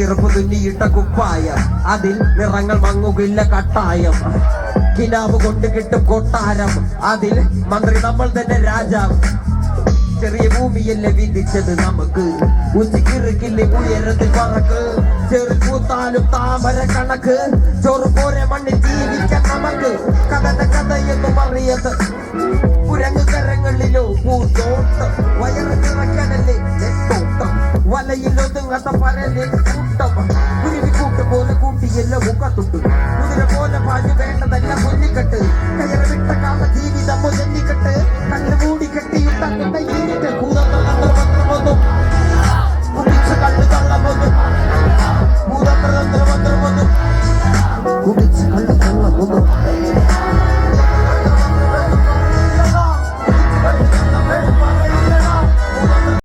ചെറുപ്പ് തുന്നിയിട്ട കുപ്പായം, അതിൽ നിറങ്ങൾ മങ്ങുകില്ല കട്ടായം. കിനാവ് കൊണ്ട് കിട്ടും കൊട്ടാരം, അതിൽ മന്ത്രി നമ്മൾ തന്നെ രാജാവ്. ചെറിയ ഭൂമിയല്ലേ വിധിച്ചത് നമുക്ക്, ഉച്ചിക്കിറുക്കില്ലേ ഉയരത്തിൽ പറക്ക്. ചെറുപ്പൂത്താലും താമര കണക്ക്, ചോറ് പോരെ മണ്ണിൽ ജീവിക്കാൻ നമുക്ക്. കഥന്റെ കഥയൊന്നും അറിയത് കുരങ്ങുകരങ്ങളിലോ പൂന്തോട്ടം. വയറ് നിറയ്ക്കാനല്ലേ നെട്ടോട്ടം, വലയിലൊതുങ്ങാത്ത പരലിൽ കൂട്ടം. കുരുവിക്കൂട്ട് പോലെ കൂട്ടിയല്ലോ മുഖത്തുണ്ട്, കുതിര പോലെ പാഞ്ഞു വേണ്ടതല്ല കൊല്ലിക്കെട്ട്. കയറ് വിട്ട കാല ജീവിതം മുതല്ലിക്കെട്ട്.